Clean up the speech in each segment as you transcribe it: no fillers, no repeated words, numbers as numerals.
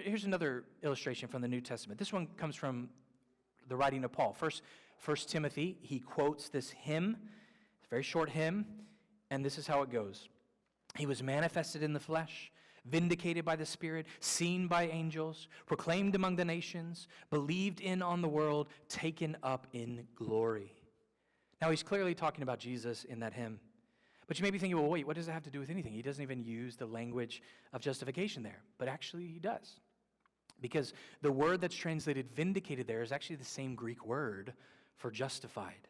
Here's another illustration from the New Testament. This one comes from the writing of Paul. First Timothy, he quotes this hymn, it's a very short hymn, and this is how it goes. He was manifested in the flesh, vindicated by the Spirit, seen by angels, proclaimed among the nations, believed in on the world, taken up in glory. Now, he's clearly talking about Jesus in that hymn. But you may be thinking, well, wait, what does it have to do with anything? He doesn't even use the language of justification there. But actually, he does. Because the word that's translated vindicated there is actually the same Greek word for justified.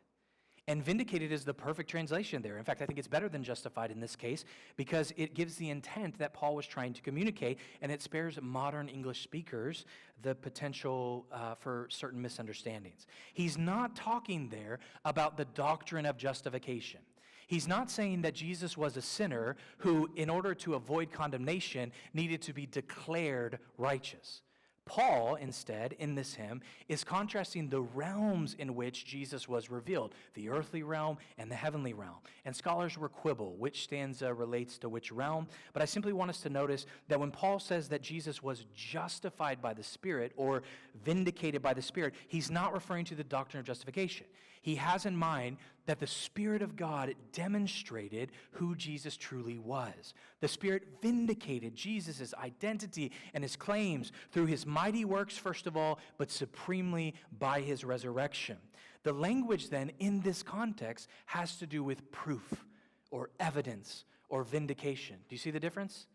And vindicated is the perfect translation there. In fact, I think it's better than justified in this case because it gives the intent that Paul was trying to communicate, and it spares modern English speakers the potential for certain misunderstandings. He's not talking there about the doctrine of justification. He's not saying that Jesus was a sinner who, in order to avoid condemnation, needed to be declared righteous. Paul, instead, in this hymn, is contrasting the realms in which Jesus was revealed, the earthly realm and the heavenly realm. And scholars will quibble which stanza relates to which realm, but I simply want us to notice that when Paul says that Jesus was justified by the Spirit or vindicated by the Spirit, he's not referring to the doctrine of justification. He has in mind that the Spirit of God demonstrated who Jesus truly was. The Spirit vindicated Jesus' identity and his claims through his mighty works, first of all, but supremely by his resurrection. The language then in this context has to do with proof or evidence or vindication. Do you see the difference?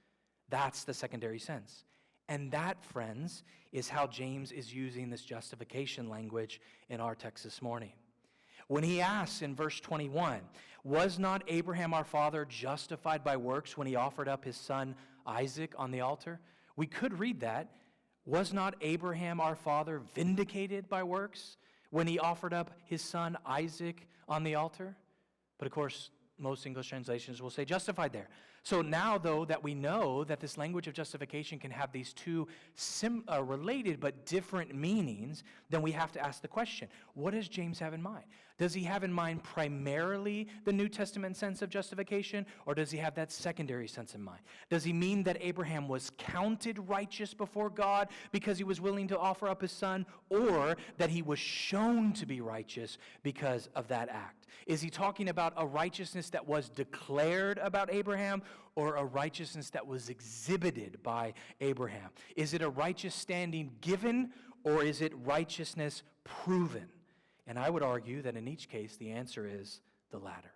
That's the secondary sense. And that, friends, is how James is using this justification language in our text this morning. When he asks in verse 21, was not Abraham our father justified by works when he offered up his son Isaac on the altar? We could read that. Was not Abraham our father vindicated by works when he offered up his son Isaac on the altar? But of course, most English translations will say justified there. So now, though, that we know that this language of justification can have these two related but different meanings, then we have to ask the question, what does James have in mind? Does he have in mind primarily the New Testament sense of justification, or does he have that secondary sense in mind? Does he mean that Abraham was counted righteous before God because he was willing to offer up his son, or that he was shown to be righteous because of that act? Is he talking about a righteousness that was declared about Abraham, or a righteousness that was exhibited by Abraham? Is it a righteous standing given, or is it righteousness proven? And I would argue that in each case, the answer is the latter.